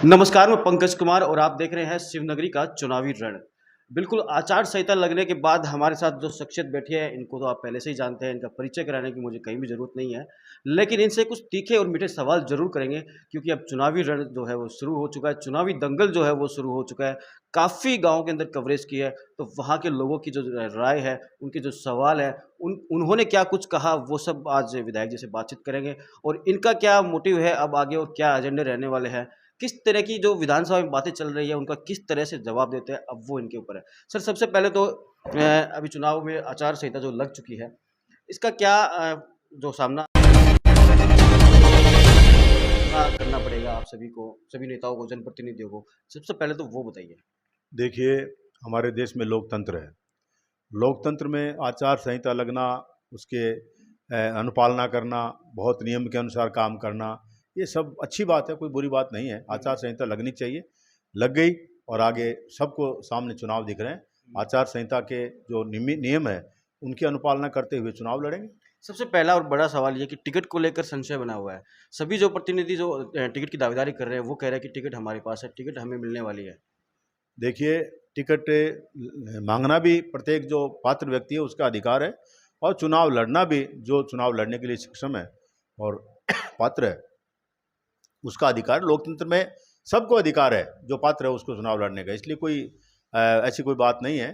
नमस्कार, मैं पंकज कुमार और आप देख रहे हैं शिवनगरी का चुनावी रण। बिल्कुल आचार संहिता लगने के बाद हमारे साथ जो शख्सियत बैठी है, इनको तो आप पहले से ही जानते हैं, इनका परिचय कराने की मुझे कहीं भी ज़रूरत नहीं है। लेकिन इनसे कुछ तीखे और मीठे सवाल ज़रूर करेंगे क्योंकि अब चुनावी रण जो है वो शुरू हो चुका है, चुनावी दंगल जो है वो शुरू हो चुका है। काफ़ी गाँव के अंदर कवरेज की है, तो वहाँ के लोगों की जो राय है, उनके जो सवाल है, उन्होंने क्या कुछ कहा, वो सब आज विधायक जी से बातचीत करेंगे और इनका क्या मोटिव है अब आगे और क्या एजेंडे रहने वाले हैं। किस तरह की जो विधानसभा में बातें चल रही है, उनका किस तरह से जवाब देते हैं, अब वो इनके ऊपर है। सर, सबसे पहले तो अभी चुनाव में आचार संहिता जो लग चुकी है, इसका क्या जो सामना करना पड़ेगा आप सभी को, सभी नेताओं को, जनप्रतिनिधियों को? सबसे पहले तो वो बताइए। देखिए, हमारे देश में लोकतंत्र है। लोकतंत्र में आचार संहिता लगना, उसके अनुपालना करना, बहुत नियम के अनुसार काम करना, ये सब अच्छी बात है, कोई बुरी बात नहीं है। आचार संहिता लगनी चाहिए, लग गई और आगे सबको सामने चुनाव दिख रहे हैं। आचार संहिता के जो नियम है, उनकी अनुपालना करते हुए चुनाव लड़ेंगे। सबसे पहला और बड़ा सवाल ये कि टिकट को लेकर संशय बना हुआ है। सभी जो प्रतिनिधि जो टिकट की दावेदारी कर रहे हैं, वो कह रहे हैं कि टिकट हमारे पास है, टिकट हमें मिलने वाली है। देखिए, टिकट मांगना भी प्रत्येक जो पात्र व्यक्ति है उसका अधिकार है और चुनाव लड़ना भी जो चुनाव लड़ने के लिए सक्षम है और पात्र है उसका अधिकार। लोकतंत्र में सबको अधिकार है, जो पात्र है उसको चुनाव लड़ने का, इसलिए कोई ऐसी कोई बात नहीं है।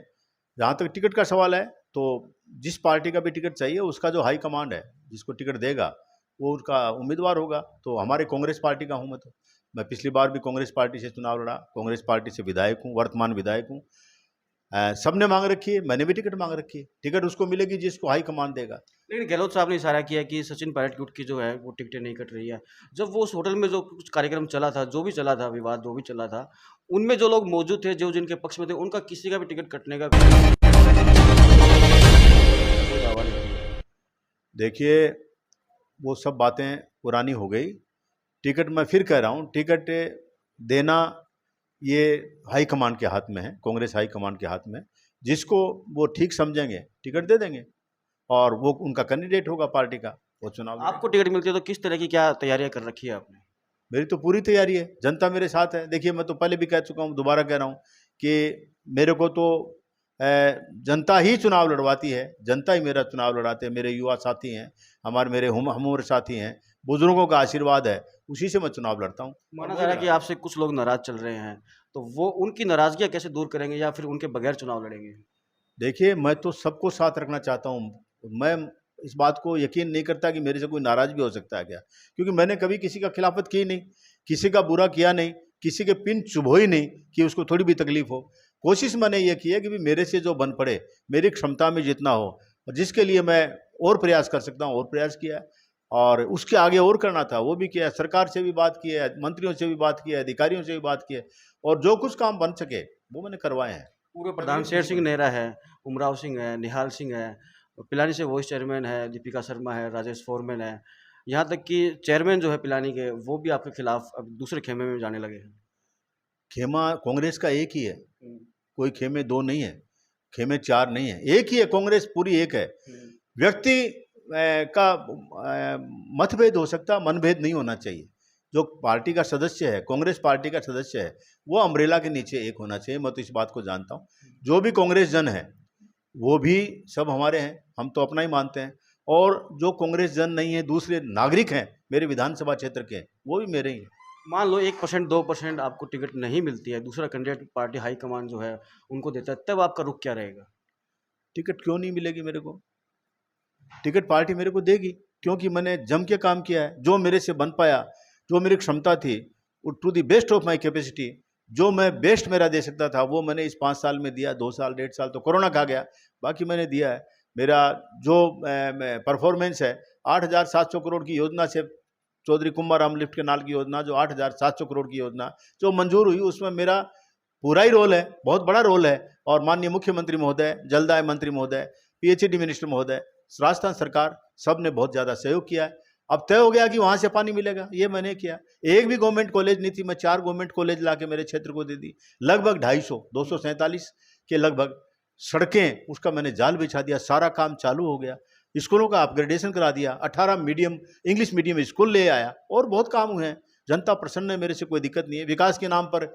जहाँ तक टिकट का सवाल है, तो जिस पार्टी का भी टिकट चाहिए उसका जो हाई कमांड है, जिसको टिकट देगा वो उसका उम्मीदवार होगा। तो हमारे कांग्रेस पार्टी का हूँ मैं पिछली बार भी कांग्रेस पार्टी से चुनाव लड़ा, कांग्रेस पार्टी से विधायक हूँ, वर्तमान विधायक हूँ। सबने मांग रखी है, मैंने भी टिकट मांग रखी है। टिकट उसको मिलेगी जिसको हाई कमान देगा। लेकिन गहलोत साहब ने इशारा किया कि सचिन पायलट गुट की जो है वो टिकटें नहीं कट रही है। जब वो उस होटल में जो कुछ कार्यक्रम चला था, जो भी चला था, विवाद जो भी चला था, उनमें जो लोग मौजूद थे, जो जिनके पक्ष में थे, उनका किसी का भी टिकट कटने का कोई दावा नहीं किया। देखिए, वो सब बातें पुरानी हो गई। टिकट मैं फिर कह रहा हूँ, टिकट देना ये हाई कमान के हाथ में है, कांग्रेस हाई कमान के हाथ में। जिसको वो ठीक समझेंगे टिकट दे देंगे और वो उनका कैंडिडेट होगा पार्टी का, वो चुनाव लड़ेगा। आपको टिकट मिलती है तो किस तरह की क्या तैयारियां कर रखी है आपने? मेरी तो पूरी तैयारी है, जनता मेरे साथ है। देखिए, मैं तो पहले भी कह चुका हूँ, दोबारा कह रहा हूँ कि मेरे को तो जनता ही चुनाव लड़वाती है, जनता ही मेरा चुनाव लड़ाते हैं। मेरे युवा साथी हैं, मेरे हम उम्र साथी हैं, बुजुर्गों का आशीर्वाद है, उसी से मैं चुनाव लड़ता हूँ। माना जा रहा है कि आपसे कुछ लोग नाराज चल रहे हैं, तो वो उनकी नाराजगियां कैसे दूर करेंगे या फिर उनके बगैर चुनाव लड़ेंगे? देखिए, मैं तो सबको साथ रखना चाहता हूँ। मैं इस बात को यकीन नहीं करता कि मेरे से कोई नाराज़ भी हो सकता है क्या? क्योंकि मैंने कभी किसी का खिलाफत की नहीं, किसी का बुरा किया नहीं, किसी के पिन चुभोई नहीं कि उसको थोड़ी भी तकलीफ हो। कोशिश मैंने ये की है कि भी मेरे से जो बन पड़े, मेरी क्षमता में जितना हो और जिसके लिए मैं और प्रयास कर सकता हूँ और प्रयास किया है और उसके आगे और करना था वो भी किया है। सरकार से भी बात की है, मंत्रियों से भी बात की है, अधिकारियों से भी बात की है और जो कुछ काम बन सके वो मैंने करवाए हैं। पूर्व प्रधान शेर सिंह नेहरा है, उमराव सिंह है, निहाल सिंह है, पिलानी से वाइस चेयरमैन है, दीपिका शर्मा है, राजेश फोरमैन है, यहाँ तक कि चेयरमैन जो है पिलानी के, वो भी आपके खिलाफ अब दूसरे खेमे में जाने लगे हैं। खेमा कांग्रेस का एक ही है, हम्म, कोई खेमे दो नहीं है, खेमे चार नहीं है, एक ही है। कांग्रेस पूरी एक है। व्यक्ति का मतभेद हो सकता, मनभेद नहीं होना चाहिए। जो पार्टी का सदस्य है, कांग्रेस पार्टी का सदस्य है, वो अम्ब्रेला के नीचे एक होना चाहिए। मैं तो इस बात को जानता हूँ। जो भी कांग्रेस जन है वो भी सब हमारे हैं, हम तो अपना ही मानते हैं। और जो कांग्रेस जन नहीं है, दूसरे नागरिक हैं मेरे विधानसभा क्षेत्र के, वो भी मेरे ही हैं। मान लो 1% 2% आपको टिकट नहीं मिलती है, दूसरा कैंडिडेट पार्टी हाईकमान जो है उनको देता है, तब आपका रुख क्या रहेगा? टिकट क्यों नहीं मिलेगी मेरे को? टिकट पार्टी मेरे को देगी, क्योंकि मैंने जम के काम किया है। जो मेरे से बन पाया, जो मेरी क्षमता थी, to the best of my capacity, जो मैं बेस्ट मेरा दे सकता था वो मैंने इस 5 साल में दिया। 2 साल 1.5 साल तो कोरोना खा गया, बाकी मैंने दिया है। मेरा जो परफॉर्मेंस है, 8,700 करोड़ की योजना से, चौधरी कुंभाराम लिफ्ट कैनाल की योजना, जो 8,700 करोड़ की योजना जो मंजूर हुई, उसमें मेरा पूरा ही रोल है, बहुत बड़ा रोल है। और माननीय मुख्यमंत्री महोदय, जलदाय मंत्री महोदय, पीएचईडी मिनिस्टर महोदय, राजस्थान सरकार, सब ने बहुत ज़्यादा सहयोग किया है। अब तय हो गया कि वहाँ से पानी मिलेगा, ये मैंने किया। एक भी गवर्नमेंट कॉलेज नहीं थी, मैं 4 गवर्नमेंट कॉलेज ला के मेरे क्षेत्र को दे दी। लगभग 247 के लगभग सड़कें, उसका मैंने जाल बिछा दिया, सारा काम चालू हो गया। स्कूलों का अपग्रेडेशन करा दिया, 18 मीडियम इंग्लिश मीडियम स्कूल ले आया और बहुत काम हुए हैं। जनता प्रसन्न है, मेरे से कोई दिक्कत नहीं है। विकास के नाम पर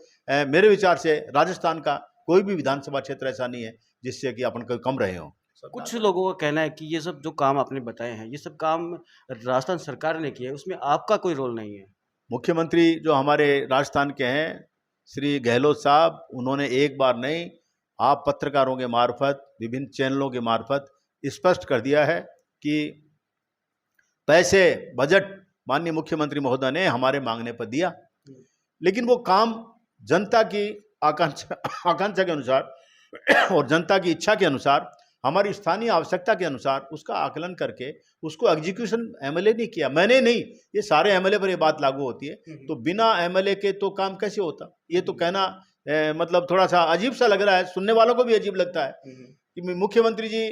मेरे विचार से राजस्थान का कोई भी विधानसभा क्षेत्र ऐसा नहीं है जिससे कि अपन कोई कम रहे हों। कुछ लोगों का कहना है कि ये सब जो काम आपने बताए हैं, ये सब काम राजस्थान सरकार ने किया है, उसमें आपका कोई रोल नहीं है। मुख्यमंत्री जो हमारे राजस्थान के हैं श्री गहलोत साहब, उन्होंने एक बार नहीं, आप पत्रकारों के मार्फत, विभिन्न चैनलों के मार्फत स्पष्ट कर दिया है कि पैसे बजट माननीय मुख्यमंत्री महोदय ने हमारे मांगने पर दिया, लेकिन वो काम जनता की आकांक्षा के अनुसार और जनता की इच्छा के अनुसार, हमारी स्थानीय आवश्यकता के अनुसार उसका आकलन करके उसको एग्जीक्यूशन एमएलए ने किया, मैंने नहीं। ये सारे एमएलए पर ये बात लागू होती है। तो बिना एमएलए के तो काम कैसे होता? ये तो कहना मतलब थोड़ा सा अजीब सा लग रहा है, सुनने वालों को भी अजीब लगता है कि मुख्यमंत्री जी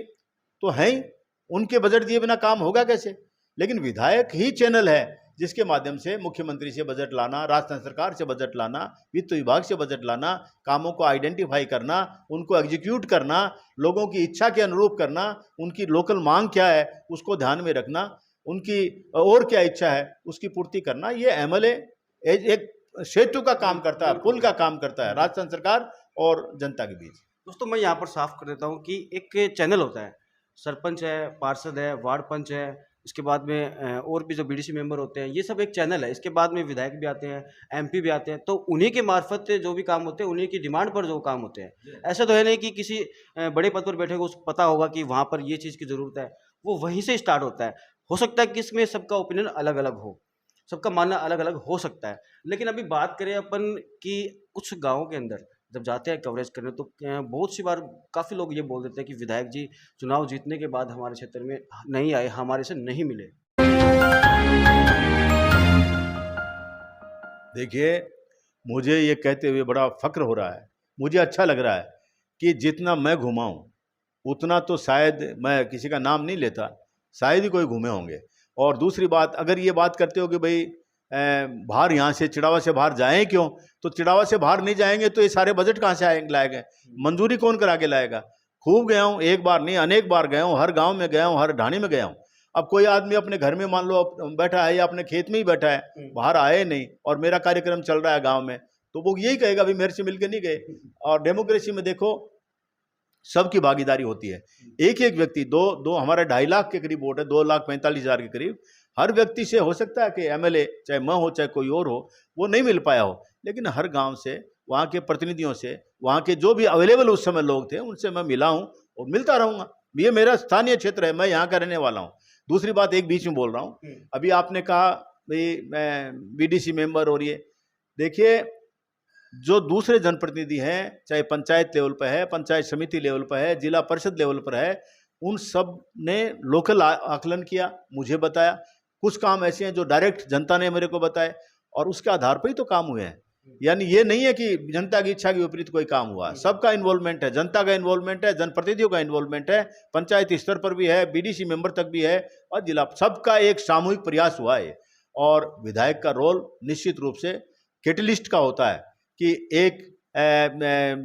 तो हैं ही, उनके बजट दिए बिना काम होगा कैसे? लेकिन विधायक ही चैनल है जिसके माध्यम से मुख्यमंत्री से बजट लाना, राजस्थान सरकार से बजट लाना, वित्त विभाग से बजट लाना, कामों को आइडेंटिफाई करना, उनको एग्जीक्यूट करना, लोगों की इच्छा के अनुरूप करना, उनकी लोकल मांग क्या है उसको ध्यान में रखना, उनकी और क्या इच्छा है उसकी पूर्ति करना। ये एमएलए एक सेतु का काम करता है, पुल का काम करता है राजस्थान सरकार और जनता के बीच। दोस्तों, मैं यहाँ पर साफ कर देता हूँ कि एक चैनल होता है, सरपंच है, पार्षद है, वार्ड पंच है, इसके बाद में और भी जो बीडीसी मेंबर होते हैं, ये सब एक चैनल है। इसके बाद में विधायक भी आते हैं, एमपी भी आते हैं, तो उन्हीं के मार्फत जो भी काम होते हैं, उन्हीं की डिमांड पर जो काम होते हैं। ऐसा तो है नहीं कि किसी बड़े पद पर बैठे को उसको पता होगा कि वहाँ पर ये चीज़ की ज़रूरत है, वो वहीं से स्टार्ट होता है। हो सकता है कि इसमें सबका ओपिनियन अलग अलग हो, सबका मानना अलग अलग हो सकता है, लेकिन अभी बात करें अपन कि कुछ गाँवों के अंदर जब जाते हैं कवरेज करने, तो बहुत सी बार काफ़ी लोग ये बोल देते हैं कि विधायक जी चुनाव जीतने के बाद हमारे क्षेत्र में नहीं आए, हमारे से नहीं मिले। देखिए, मुझे ये कहते हुए बड़ा फक्र हो रहा है, मुझे अच्छा लग रहा है कि जितना मैं घूमा हूँ उतना तो शायद, मैं किसी का नाम नहीं लेता, शायद ही कोई घूमे होंगे। और दूसरी बात, अगर ये बात करते हो कि भाई बाहर यहाँ से चिड़ावा से बाहर जाएं क्यों, तो चिड़ावा से बाहर नहीं जाएंगे तो ये सारे बजट कहाँ से आएंगे, लाएंगे? मंजूरी कौन करा के लाएगा? खूब गया हूँ, एक बार नहीं अनेक बार गया हूँ, हर गांव में गया हूँ, हर ढाणी में गया हूँ। अब कोई आदमी अपने घर में मान लो बैठा है या अपने खेत में ही बैठा है, बाहर आए नहीं, और मेरा कार्यक्रम चल रहा है गाँव में, तो वो यही कहेगा भाई मेरे से मिलकर नहीं गए। और डेमोक्रेसी में देखो सबकी भागीदारी होती है। एक एक व्यक्ति, दो हमारा 2.5 लाख के करीब वोट है, 2,45,000 के करीब, हर व्यक्ति से हो सकता है कि एमएलए चाहे मैं हो चाहे कोई और हो वो नहीं मिल पाया हो, लेकिन हर गांव से, वहाँ के प्रतिनिधियों से, वहाँ के जो भी अवेलेबल उस समय लोग थे उनसे मैं मिला हूँ और मिलता रहूँगा। ये मेरा स्थानीय क्षेत्र है, मैं यहाँ का रहने वाला हूँ। दूसरी बात एक बीच में बोल रहा हूँ, अभी आपने कहा भाई मैं बीडीसी मेंबर, और ये देखिए जो दूसरे जनप्रतिनिधि हैं, चाहे पंचायत लेवल पर है, पंचायत समिति लेवल पर है, जिला परिषद लेवल पर है, उन सब ने लोकल आकलन किया, मुझे बताया। कुछ काम ऐसे हैं जो डायरेक्ट जनता ने मेरे को बताए और उसके आधार पर ही तो काम हुए हैं। यानी ये नहीं है कि जनता की इच्छा के विपरीत कोई काम हुआ, सबका इन्वॉल्वमेंट है, जनता का इन्वॉल्वमेंट है, जनप्रतिनिधियों का इन्वॉल्वमेंट है, पंचायत स्तर पर भी है, बीडीसी मेंबर तक भी है, और जिला, सबका एक सामूहिक प्रयास हुआ है। और विधायक का रोल निश्चित रूप से कैटलिस्ट का होता है कि एक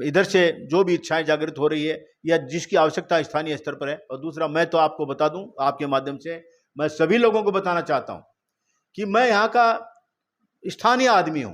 इधर से जो भी इच्छाएं जागृत हो रही है या जिसकी आवश्यकता स्थानीय स्तर पर है। और दूसरा, मैं तो आपको बता दूं, आपके माध्यम से मैं सभी लोगों को बताना चाहता हूं कि मैं यहाँ का स्थानीय आदमी हूं,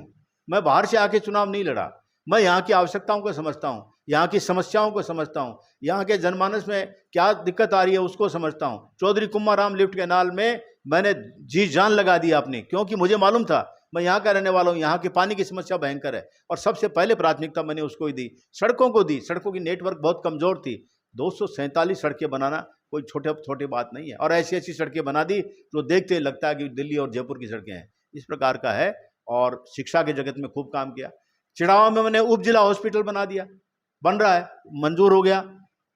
मैं बाहर से आके चुनाव नहीं लड़ा, मैं यहाँ की आवश्यकताओं को समझता हूँ, यहाँ की समस्याओं को समझता हूँ, यहाँ के जनमानस में क्या दिक्कत आ रही है उसको समझता हूँ। चौधरी कुम्हाराम लिफ्ट कैनाल में मैंने जी जान लगा दी अपनी, क्योंकि मुझे मालूम था मैं यहाँ का रहने वाला हूँ, यहाँ की पानी की समस्या भयंकर है और सबसे पहले प्राथमिकता मैंने उसको ही दी। सड़कों को दी, सड़कों की नेटवर्क बहुत कमज़ोर थी, 247 सड़कें बनाना कोई छोटी बात नहीं है, और ऐसी ऐसी सड़कें बना दी जो देखते लगता है कि दिल्ली और जयपुर की सड़कें हैं, इस प्रकार का है। और शिक्षा के जगत में खूब काम किया। चिड़ावा में मैंने उप जिला हॉस्पिटल बना दिया, बन रहा है, मंजूर हो गया,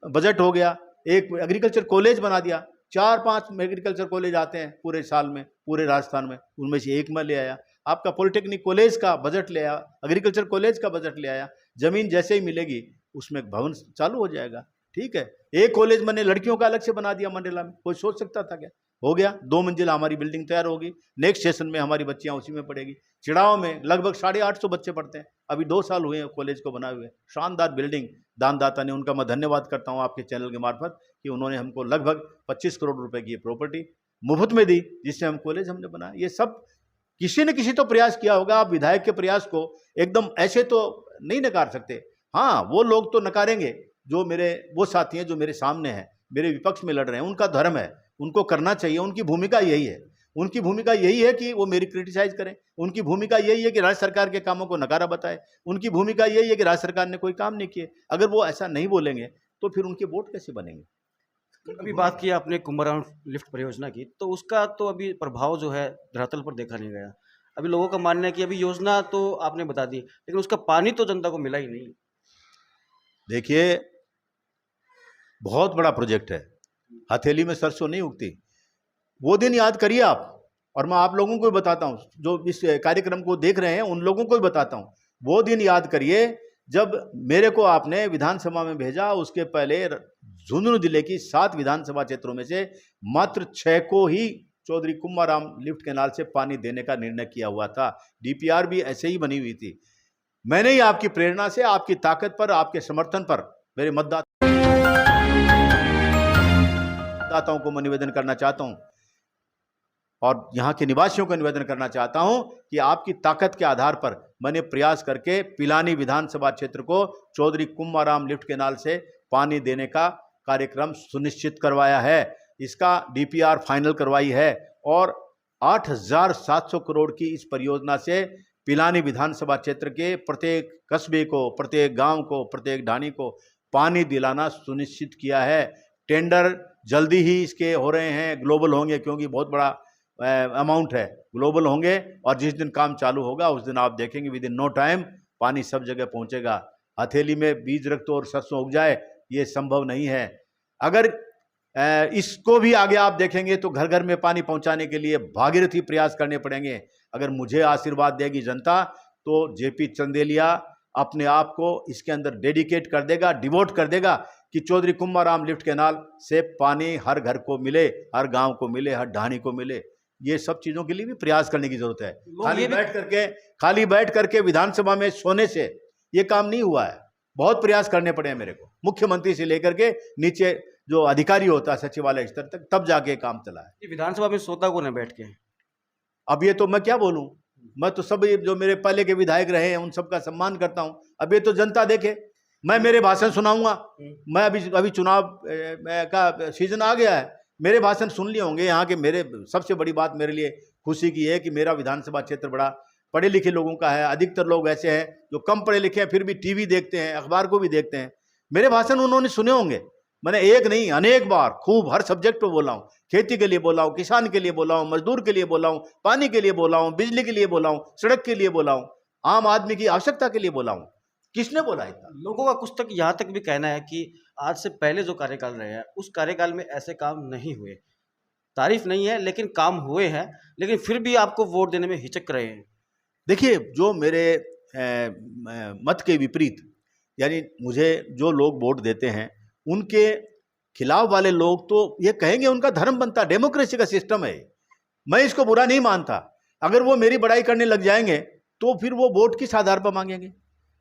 बजट हो गया। एक एग्रीकल्चर कॉलेज बना दिया, 4-5 एग्रीकल्चर कॉलेज आते हैं पूरे साल में, पूरे राजस्थान में, उनमें से एक मैं ले आया। आपका पॉलिटेक्निक कॉलेज का बजट ले आया, एग्रीकल्चर कॉलेज का बजट ले आया। जमीन जैसे ही मिलेगी उसमें भवन चालू हो जाएगा, ठीक है। एक कॉलेज मैंने लड़कियों का अलग से बना दिया मंडला में, कोई सोच सकता था क्या? हो गया, 2 मंजिला हमारी बिल्डिंग तैयार होगी, नेक्स्ट सेशन में हमारी बच्चियां उसी में पढ़ेगी। चिड़ाव में लगभग 850 बच्चे पढ़ते हैं, अभी 2 साल हुए हैं कॉलेज को बनाए हुए, शानदार बिल्डिंग। दानदाता ने, उनका मैं धन्यवाद करता हूं आपके चैनल के मार्फत कि उन्होंने हमको लगभग 25 करोड़ रुपए की प्रॉपर्टी मुफ्त में दी, जिससे हम कॉलेज हमने बनाया। ये सब किसी न किसी तो प्रयास किया होगा। आप विधायक के प्रयास को एकदम ऐसे तो नहीं नकार सकते। हाँ, वो लोग तो नकारेंगे जो मेरे वो साथी हैं जो मेरे सामने हैं, मेरे विपक्ष में लड़ रहे हैं। उनका धर्म है, उनको करना चाहिए, उनकी भूमिका यही है। उनकी भूमिका यही है कि वो मेरी क्रिटिसाइज करें। उनकी भूमिका यही है कि राज्य सरकार के कामों को नकारा बताए। उनकी भूमिका यही है कि राज्य सरकार ने कोई काम नहीं किए। अगर वो ऐसा नहीं बोलेंगे तो फिर उनके वोट कैसे बनेंगे? अभी बात की आपने कुंभराम लिफ्ट परियोजना की, तो उसका तो अभी प्रभाव जो है धरातल पर देखा नहीं गया। अभी लोगों का मानना है कि अभी योजना तो आपने बता दी, लेकिन उसका पानी तो जनता को मिला ही नहीं। देखिए, बहुत बड़ा प्रोजेक्ट है। हथेली में सरसों नहीं उगती। वो दिन याद करिए आप, और मैं आप लोगों को भी बताता हूँ, जो इस कार्यक्रम को देख रहे हैं उन लोगों को भी बताता हूँ। वो दिन याद करिए जब मेरे को आपने विधानसभा में भेजा। उसके पहले झुंझुनू जिले की 7 विधानसभा क्षेत्रों में से मात्र 6 को ही चौधरी कुंभाराम लिफ्ट कैनाल से पानी देने का निर्णय किया हुआ था। डीपीआर भी ऐसे ही बनी हुई थी। मैंने ही आपकी प्रेरणा से, आपकी ताकत पर, आपके समर्थन पर मेरे मतदाताओं को मैं निवेदन करना चाहता हूं और यहाँ के निवासियों को निवेदन करना चाहता हूं कि आपकी ताकत के आधार पर मैंने प्रयास करके पिलानी विधानसभा क्षेत्र को चौधरी कुंभाराम लिफ्ट कैनाल से पानी देने का कार्यक्रम सुनिश्चित करवाया है। इसका डीपीआर फाइनल करवाई है और 8,700 करोड़ की इस परियोजना से पिलानी विधानसभा क्षेत्र के प्रत्येक कस्बे को, प्रत्येक गांव को, प्रत्येक ढाणी को पानी दिलाना सुनिश्चित किया है। टेंडर जल्दी ही इसके हो रहे हैं, ग्लोबल होंगे, क्योंकि बहुत बड़ा अमाउंट है, ग्लोबल होंगे। और जिस दिन काम चालू होगा उस दिन आप देखेंगे विद इन नो टाइम पानी सब जगह पहुंचेगा। हथेली में बीज रख दो और सरसों उग जाए, ये संभव नहीं है। अगर इसको भी आगे आप देखेंगे तो घर घर में पानी पहुंचाने के लिए भागीरथी प्रयास करने पड़ेंगे। अगर मुझे आशीर्वाद देगी जनता तो जेपी चंदेलिया अपने आप को इसके अंदर डेडिकेट कर देगा, डिवोट कर देगा कि चौधरी कुंभाराम लिफ्ट कैनाल से पानी हर घर को मिले, हर गांव को मिले, हर ढाणी को मिले। ये सब चीजों के लिए भी प्रयास करने की जरूरत है। खाली बैठ करके विधानसभा में सोने से ये काम नहीं हुआ है। बहुत प्रयास करने पड़े हैं मेरे को, मुख्यमंत्री से लेकर के नीचे जो अधिकारी होता है सचिवालय स्तर तक, तब जाके काम चला है। विधानसभा में सोता कौन है बैठ के? अब ये तो मैं क्या बोलूं, मैं तो सब जो मेरे पहले के विधायक रहे हैं उन सबका सम्मान करता हूं। अब ये तो जनता देखे, मैं मेरे भाषण सुनाऊंगा। मैं अभी चुनाव का सीजन आ गया है, मेरे भाषण सुन लिए होंगे यहाँ के। मेरे सबसे बड़ी बात मेरे लिए खुशी की है कि मेरा विधानसभा क्षेत्र बड़ा पढ़े लिखे लोगों का है। अधिकतर लोग ऐसे हैं जो कम पढ़े लिखे हैं फिर भी टीवी देखते हैं, अखबार को भी देखते हैं। मेरे भाषण उन्होंने सुने होंगे। मैंने एक नहीं अनेक बार खूब हर सब्जेक्ट पर बोला हूँ। खेती के लिए बोला हूँ, किसान के लिए बोला हूँ, मजदूर के लिए बोला हूँ, पानी के लिए बोला हूँ, बिजली के लिए बोला हूँ, सड़क के लिए बोला हूँ, आम आदमी की आवश्यकता के लिए बोला हूँ। किसने बोला इतना? लोगों का कुछ तक यहाँ तक भी कहना है कि आज से पहले जो कार्यकाल रहे हैं उस कार्यकाल में ऐसे काम नहीं हुए। तारीफ नहीं है लेकिन काम हुए हैं, लेकिन फिर भी आपको वोट देने में हिचक रहे हैं। देखिए, जो मेरे मत के विपरीत, यानी मुझे जो लोग वोट देते हैं उनके खिलाफ वाले लोग तो ये कहेंगे उनका धर्म बनता, डेमोक्रेसी का सिस्टम है। मैं इसको बुरा नहीं मानता। अगर वो मेरी बड़ाई करने लग जाएंगे तो फिर वो वोट किस आधार पर मांगेंगे?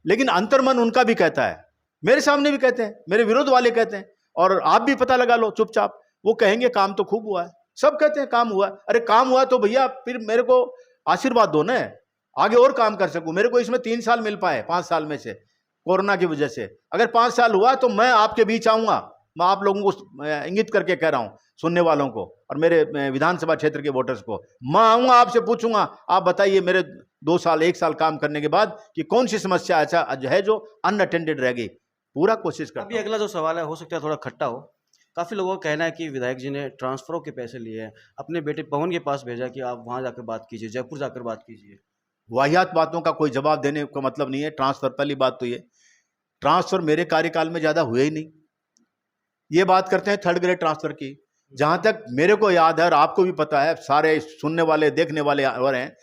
लेकिन अंतर्मन उनका भी कहता है, मेरे सामने भी कहते हैं, मेरे विरोध वाले कहते हैं, और आप भी पता लगा लो चुपचाप। वो कहेंगे काम तो खूब हुआ है, सब कहते हैं काम हुआ। अरे काम हुआ तो भैया फिर मेरे को आशीर्वाद दो ना, आगे और काम कर सकूं। मेरे को इसमें 3 साल मिल पाए 5 साल में से, कोरोना की वजह से। अगर 5 साल हुआ तो मैं आपके बीच आऊंगा। मैं आप लोगों को इंगित करके कह रहा हूं, सुनने वालों को और मेरे विधानसभा क्षेत्र के वोटर्स को, मैं आऊंगा, आपसे पूछूंगा, आप बताइए मेरे 2 साल 1 साल काम करने के बाद कि कौन सी समस्या ऐसा है जो अनअटेंडेड रह गई। पूरा कोशिश करता हूं। अभी अगला जो सवाल है हो सकता है थोड़ा खट्टा हो। काफ़ी लोगों का कहना है कि विधायक जी ने ट्रांसफरों के पैसे लिए हैं, अपने बेटे पवन के पास भेजा कि आप वहाँ जाकर बात कीजिए, जयपुर जाकर बात कीजिए। वाहियात बातों का कोई जवाब देने का मतलब नहीं है। ट्रांसफर, पहली बात तो ये ट्रांसफर मेरे कार्यकाल में ज्यादा हुए ही नहीं। ये बात करते हैं 3rd ग्रेड ट्रांसफर की। जहां तक मेरे को याद है और आपको भी पता है, सारे सुनने वाले देखने वाले और हैं,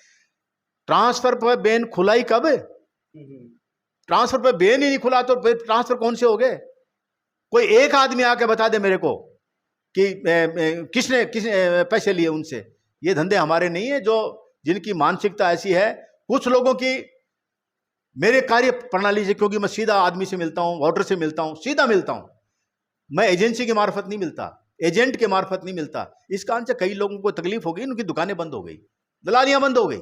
ट्रांसफर पर बैन खुला ही कब है? ट्रांसफर पर बैन ही नहीं खुला तो फिर ट्रांसफर कौन से हो गए? कोई एक आदमी आके बता दे मेरे को कि किसने पैसे लिए उनसे। ये धंधे हमारे नहीं है। जो जिनकी मानसिकता ऐसी है, कुछ लोगों की मेरे कार्य प्रणाली से, क्योंकि मैं सीधा आदमी से मिलता हूं, वोटर से मिलता हूं, सीधा मिलता हूं, मैं एजेंसी के मार्फत नहीं मिलता, एजेंट के मार्फत नहीं मिलता। इस कारण से कई लोगों को तकलीफ हो गई, उनकी दुकानें बंद हो गई, दलालियां बंद हो गई।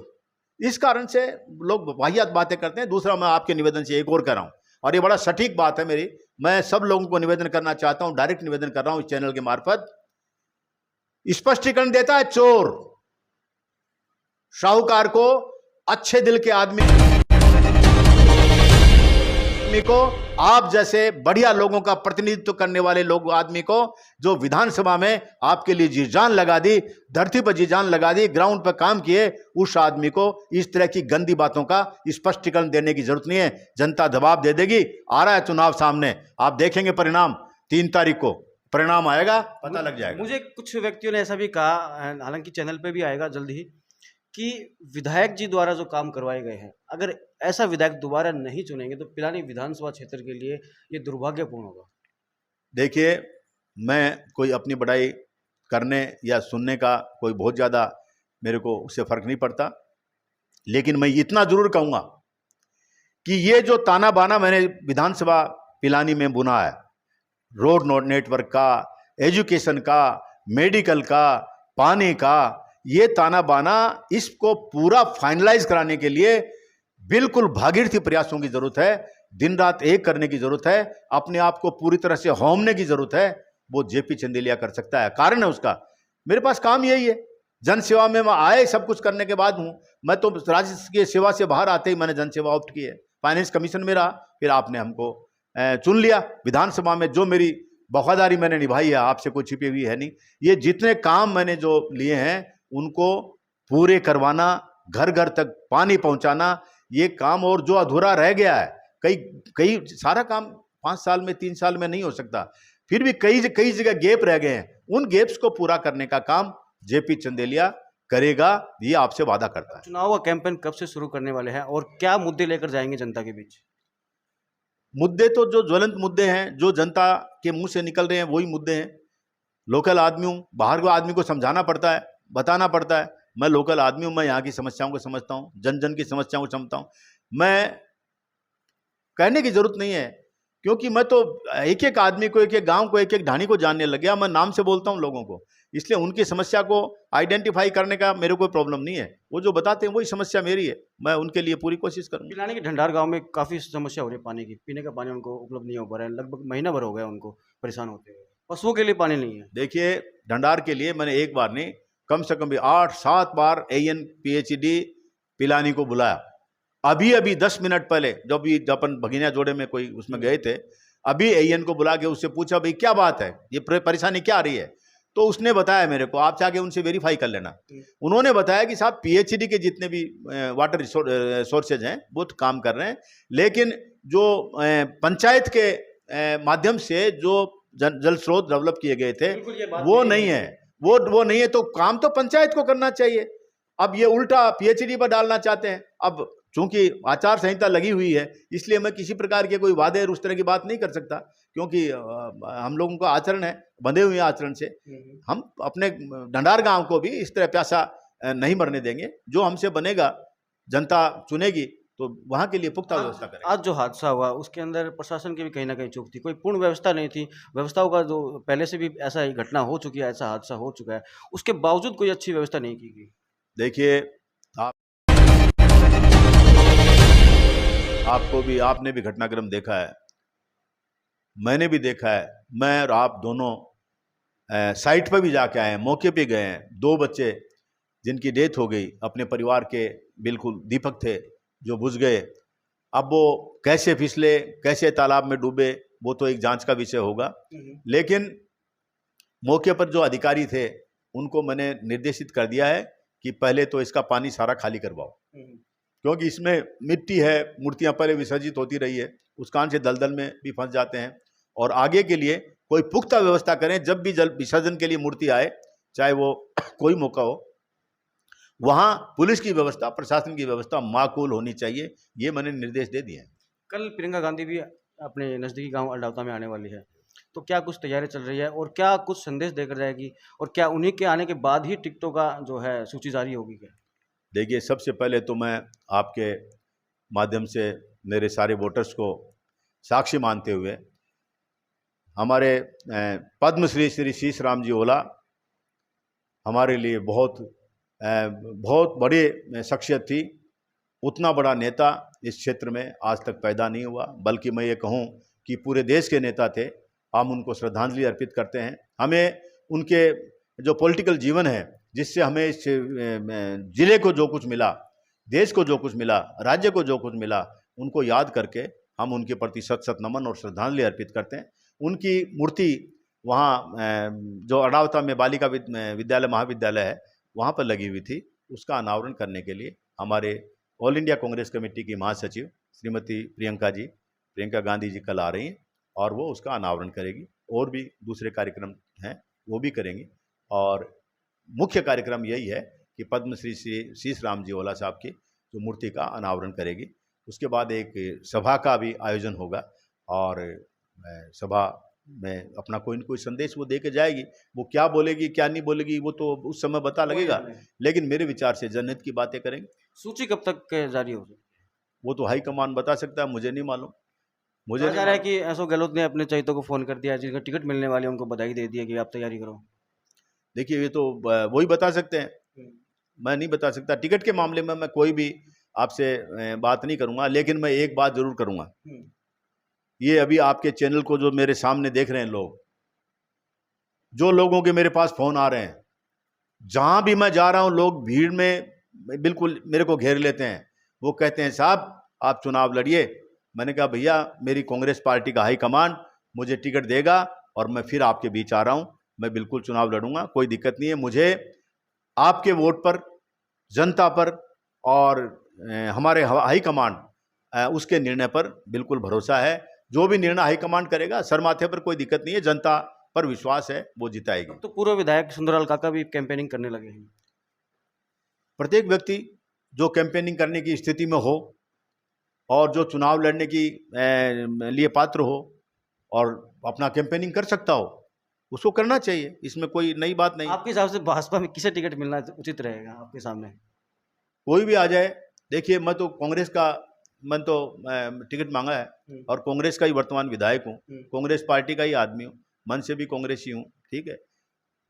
इस कारण से लोग वाहियात बातें करते हैं। दूसरा, मैं आपके निवेदन से एक और कर रहा हूं, और ये बड़ा सटीक बात है मेरी, मैं सब लोगों को निवेदन करना चाहता हूं, डायरेक्ट निवेदन कर रहा हूं इस चैनल के मार्फत। स्पष्टीकरण देता है चोर, साहूकार को, अच्छे दिल के आदमी को, आप जैसे बढ़िया लोगों का प्रतिनिधित्व करने वाले लोग आदमी को, जो विधानसभा में आपके लिए जी जान लगा दी, धरती पर जी जान लगा दी, ग्राउंड पर काम किए, उस आदमी को इस तरह की गंदी बातों का स्पष्टीकरण देने की जरूरत नहीं है। जनता जवाब दे देगी। आ रहा है चुनाव सामने, आप देखेंगे परिणाम, 3 तारीख को परिणाम आएगा, पता लग जाएगा। मुझे कुछ व्यक्तियों ने ऐसा भी कहा, हालांकि चैनल पे भी आएगा जल्द ही, कि विधायक जी द्वारा जो काम करवाए गए हैं, अगर ऐसा विधायक दोबारा नहीं चुनेंगे तो पिलानी विधानसभा क्षेत्र के लिए ये दुर्भाग्यपूर्ण होगा। देखिए, मैं कोई अपनी बड़ाई करने या सुनने का कोई बहुत ज़्यादा मेरे को उससे फ़र्क नहीं पड़ता, लेकिन मैं इतना ज़रूर कहूँगा कि ये जो ताना बाना मैंने विधानसभा पिलानी में बुना है, रोड नेटवर्क का, एजुकेशन का, मेडिकल का, पानी का, ये ताना बाना, इसको पूरा फाइनलाइज कराने के लिए बिल्कुल भागीरथी प्रयासों की जरूरत है। दिन रात एक करने की जरूरत है। अपने आप को पूरी तरह से होमने की जरूरत है। वो जेपी चंदेलिया कर सकता है। कारण है उसका, मेरे पास काम यही है। जन सेवा में मैं आए सब कुछ करने के बाद हूं। मैं तो राज्य की सेवा से बाहर आते ही मैंने जन सेवा ऑप्ट की है। फाइनेंस कमीशन में रहा, फिर आपने हमको चुन लिया। विधानसभा में जो मेरी वफादारी मैंने निभाई है, आपसे कोई छिपी हुई है नहीं। ये जितने काम मैंने जो लिए हैं उनको पूरे करवाना, घर घर तक पानी पहुंचाना, ये काम, और जो अधूरा रह गया है, कई सारा काम 5 साल में 3 साल में नहीं हो सकता, फिर भी कई जगह गैप रह गए हैं। उन गैप्स को पूरा करने का काम जेपी चंदेलिया करेगा, ये आपसे वादा करता है। चुनाव का कैंपेन कब से शुरू करने वाले हैं और क्या मुद्दे लेकर जाएंगे जनता के बीच? मुद्दे तो जो ज्वलंत मुद्दे हैं, जो जनता के मुंह से निकल रहे हैं, वही मुद्दे हैं। लोकल आदमी हूँ, बाहर के आदमी को समझाना पड़ता है, बताना पड़ता है। मैं लोकल आदमी हूँ, मैं यहाँ की समस्याओं को समझता हूँ, जन जन की समस्याओं को समझता हूँ। मैं कहने की जरूरत नहीं है, क्योंकि मैं तो एक एक आदमी को, एक एक गांव को, एक एक ढाणी को जानने लग गया। मैं नाम से बोलता हूँ लोगों को, इसलिए उनकी समस्या को आइडेंटिफाई करने का मेरे को प्रॉब्लम नहीं है। वो जो बताते हैं वही समस्या मेरी है, मैं उनके लिए पूरी कोशिश करूँगा। पिलानी के ढंडार गांव में काफ़ी समस्या हो रही है पानी की। पीने का पानी उनको उपलब्ध नहीं हो पा रहा है, लगभग महीना भर हो गया उनको परेशान होते हुए। पशुओं के लिए पानी नहीं है। देखिए, ढंडार के लिए मैंने एक बार नहीं, कम से कम भी 8-7 बार AN PhD पिलानी को बुलाया। अभी 10 मिनट पहले जब अपन भगिनिया जोड़े में कोई उसमें गए थे, अभी AN को बुला के उससे पूछा, भाई क्या बात है, ये परेशानी क्या आ रही है? तो उसने बताया मेरे को, आप जाके उनसे वेरीफाई कर लेना। उन्होंने बताया कि साहब PhD के जितने भी वाटर रिसोर्सेज हैं वो तो काम कर रहे हैं, लेकिन जो पंचायत के माध्यम से जो जल स्रोत डेवलप किए गए थे वो नहीं है, वो नहीं है। तो काम तो पंचायत को करना चाहिए। अब ये उल्टा PhD पर डालना चाहते हैं। अब चूंकि आचार संहिता लगी हुई है, इसलिए मैं किसी प्रकार के कोई वादे और उस तरह की बात नहीं कर सकता, क्योंकि हम लोगों का आचरण है, बंधे हुए आचरण से। हम अपने ढंडार गांव को भी इस तरह प्यासा नहीं मरने देंगे। जो हमसे बनेगा, जनता चुनेगी, तो वहाँ के लिए पुख्ता व्यवस्था करेंगे। आज जो हादसा हुआ उसके अंदर प्रशासन की भी कहीं ना कहीं चूक थी, कोई पूर्ण व्यवस्था नहीं थी। व्यवस्थाओं का जो पहले से भी ऐसा ही घटना हो चुकी है, ऐसा हादसा हो चुका है, उसके बावजूद कोई अच्छी व्यवस्था नहीं की गई। देखिए, आपने भी घटनाक्रम देखा है, मैंने भी देखा है। मैं और आप दोनों साइट पर भी जाके आए हैं, मौके पे गए हैं। 2 बच्चे जिनकी डेथ हो गई, अपने परिवार के बिल्कुल दीपक थे जो बुझ गए। अब वो कैसे फिसले, कैसे तालाब में डूबे, वो तो एक जांच का विषय होगा। लेकिन मौके पर जो अधिकारी थे उनको मैंने निर्देशित कर दिया है कि पहले तो इसका पानी सारा खाली करवाओ, क्योंकि इसमें मिट्टी है, मूर्तियां पहले विसर्जित होती रही है, उस कारण से दलदल में भी फंस जाते हैं। और आगे के लिए कोई पुख्ता व्यवस्था करें, जब भी जल विसर्जन के लिए मूर्ति आए, चाहे वो कोई मौका हो, वहां पुलिस की व्यवस्था, प्रशासन की व्यवस्था माकूल होनी चाहिए। ये मैंने निर्देश दे दिए हैं। कल प्रियंका गांधी भी अपने नज़दीकी गांव अल्डावता में आने वाली है, तो क्या कुछ तैयारी चल रही है और क्या कुछ संदेश देकर जाएगी, और क्या उन्हीं के आने के बाद ही टिकटों का जो है सूची जारी होगी क्या? देखिए, सबसे पहले तो मैं आपके माध्यम से मेरे सारे वोटर्स को साक्षी मानते हुए, हमारे पद्मश्री श्री शीश राम जी ओला हमारे लिए बहुत बड़ी शख्सियत थी। उतना बड़ा नेता इस क्षेत्र में आज तक पैदा नहीं हुआ, बल्कि मैं ये कहूँ कि पूरे देश के नेता थे। हम उनको श्रद्धांजलि अर्पित करते हैं। हमें उनके जो पॉलिटिकल जीवन है, जिससे हमें इस जिले को जो कुछ मिला, देश को जो कुछ मिला, राज्य को जो कुछ मिला, उनको याद करके हम उनके प्रति शत शत नमन और श्रद्धांजलि अर्पित करते हैं। उनकी मूर्ति वहाँ जो अडावता में बालिका विद्यालय महाविद्यालय है, वहाँ पर लगी हुई थी। उसका अनावरण करने के लिए हमारे ऑल इंडिया कांग्रेस कमेटी की महासचिव श्रीमती प्रियंका गांधी जी कल आ रही हैं और वो उसका अनावरण करेगी। और भी दूसरे कार्यक्रम हैं, वो भी करेंगी। और मुख्य कार्यक्रम यही है कि पद्मश्री श्री शीश राम जी ओला साहब की जो मूर्ति का अनावरण करेगी। उसके बाद एक सभा का भी आयोजन होगा और सभा में अपना कोई न कोई संदेश वो दे के जाएगी। वो क्या बोलेगी क्या नहीं बोलेगी वो तो उस समय पता लगेगा, लेकिन मेरे विचार से जनहित की बातें करेंगे। सूची कब तक जारी होगी? वो तो हाईकमान बता सकता है, मुझे नहीं मालूम। मुझे कहा जा रहा है कि अशोक गहलोत ने अपने चहेतों को फ़ोन कर दिया, जिनका टिकट मिलने वाले उनको बधाई दे दिया कि आप तैयारी करो। देखिए, ये तो वही बता सकते हैं, मैं नहीं बता सकता। टिकट के मामले में मैं कोई भी आपसे बात नहीं करूंगा, लेकिन मैं एक बात जरूर करूंगा। ये अभी आपके चैनल को जो मेरे सामने देख रहे हैं लोग, जो लोगों के मेरे पास फोन आ रहे हैं, जहां भी मैं जा रहा हूं लोग भीड़ में बिल्कुल मेरे को घेर लेते हैं। वो कहते हैं साहब आप चुनाव लड़िए। मैंने कहा भैया मेरी कांग्रेस पार्टी का हाईकमान मुझे टिकट देगा और मैं फिर आपके बीच आ रहा हूं, मैं बिल्कुल चुनाव लड़ूंगा, कोई दिक्कत नहीं है। मुझे आपके वोट पर, जनता पर और हमारे हाईकमान उसके निर्णय पर बिल्कुल भरोसा है। जो भी निर्णय हाईकमान करेगा, सर माथे पर कोई दिक्कत नहीं है, जनता पर विश्वास है, वो जिताएगी। तो पूर्व विधायक सुंदरलाल काका भी कैंपेनिंग करने लगे हैं। प्रत्येक व्यक्ति जो कैंपेनिंग करने की स्थिति में हो और जो चुनाव लड़ने की लिए पात्र हो और अपना कैंपेनिंग कर सकता हो, उसको करना चाहिए, इसमें कोई नई बात नहीं। आपके हिसाब से भाजपा में किसे टिकट मिलना उचित रहेगा आपके सामने? कोई भी आ जाए। देखिए, मैं तो कांग्रेस का टिकट मांगा है और कांग्रेस का ही वर्तमान विधायक हूँ, कांग्रेस पार्टी का ही आदमी हूँ, मन से भी कांग्रेसी हूँ, ठीक है।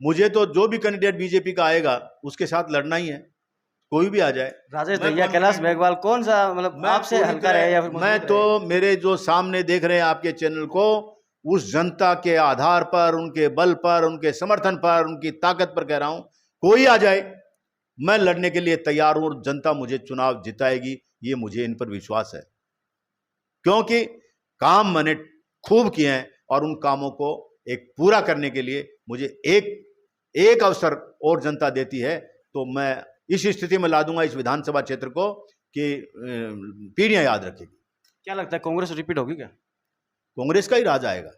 मुझे तो जो भी कैंडिडेट बीजेपी का आएगा उसके साथ लड़ना ही है, कोई भी आ जाए। राजेश दहिया, कैलाश मेघवाल, कौन सा मतलब आपसे हल्का रहे या फिर मैं तो मेरे जो सामने देख रहे हैं आपके चैनल को, उस जनता के आधार पर, उनके बल पर, उनके समर्थन पर, उनकी ताकत पर कह रहा हूं, कोई आ जाए मैं लड़ने के लिए तैयार हूं और जनता मुझे चुनाव जिताएगी, ये मुझे इन पर विश्वास है। क्योंकि काम मैंने खूब किए हैं और उन कामों को एक पूरा करने के लिए मुझे एक अवसर और जनता देती है, तो मैं इस स्थिति में ला दूंगा इस विधानसभा क्षेत्र को कि पीढ़ियां याद रखेगी। क्या लगता है कांग्रेस रिपीट होगी क्या? कांग्रेस का ही राज आएगा,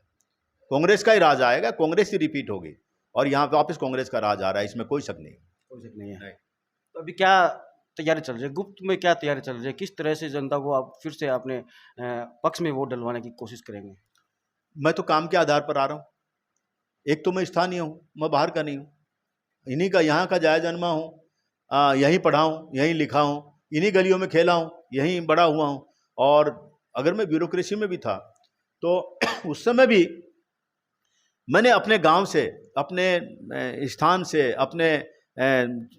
कांग्रेस का ही राज आएगा, कांग्रेस ही रिपीट होगी और यहाँ पे वापस कांग्रेस का राज आ रहा है, इसमें कोई शक नहीं। कोई शक नहीं है। तो अभी क्या तैयारी चल रही है, गुप्त में क्या तैयारी चल रही है, किस तरह से जनता को आप फिर से अपने पक्ष में वोट डलवाने की कोशिश करेंगे? मैं तो काम के आधार पर आ रहा हूँ। एक तो मैं स्थानीय हूँ, मैं बाहर का नहीं हूँ, इन्हीं का यहाँ का जाया जन्मा हूँ, यहीं पढ़ा हूँ, यहीं लिखा हूँ, इन्हीं गलियों में खेला हूँ, यहीं बड़ा हुआ हूँ। और अगर मैं ब्यूरोक्रेसी में भी था तो उस समय भी मैंने अपने गांव से, अपने स्थान से, अपने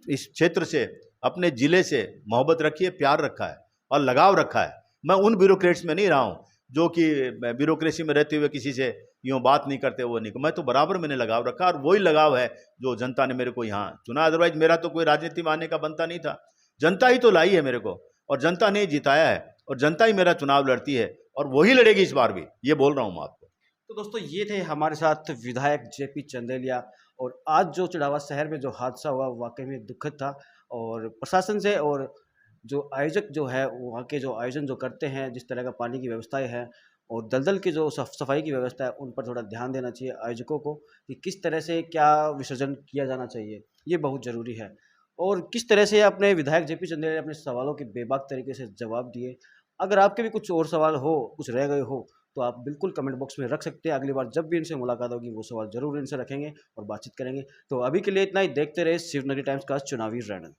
इस क्षेत्र से, अपने ज़िले से मोहब्बत रखी है, प्यार रखा है और लगाव रखा है। मैं उन ब्यूरोक्रेट्स में नहीं रहा हूँ जो कि ब्यूरोक्रेसी में रहते हुए किसी से यूँ बात नहीं करते, वो नहीं। मैं तो बराबर मैंने लगाव रखा और वही लगाव है जो जनता ने मेरे को यहाँ चुना। अदरवाइज मेरा तो कोई राजनीति में आने का बनता नहीं था। जनता ही तो लाई है मेरे को और जनता ने जिताया है और जनता ही मेरा चुनाव लड़ती है और वही लड़ेगी इस बार भी, ये बोल रहा हूँ मैं आपको। तो दोस्तों, ये थे हमारे साथ विधायक जेपी चंदेलिया। और आज जो चिड़ावा शहर में जो हादसा हुआ वाकई में दुखद था और प्रशासन से और जो आयोजक जो है वहाँ के जो आयोजन जो करते हैं, जिस तरह का पानी की व्यवस्थाएं हैं और दलदल की जो सफाई की व्यवस्था है, उन पर थोड़ा ध्यान देना चाहिए आयोजकों को कि किस तरह से क्या विसर्जन किया जाना चाहिए, ये बहुत ज़रूरी है। और किस तरह से अपने विधायक जेपी चंदेलिया अपने सवालों के बेबाक तरीके से जवाब दिए। अगर आपके भी कुछ और सवाल हो, कुछ रह गए हो, तो आप बिल्कुल कमेंट बॉक्स में रख सकते हैं। अगली बार जब भी इनसे मुलाकात होगी वो सवाल जरूर इनसे रखेंगे और बातचीत करेंगे। तो अभी के लिए इतना ही। देखते रहे शिवनगरी टाइम्स का चुनावी रण।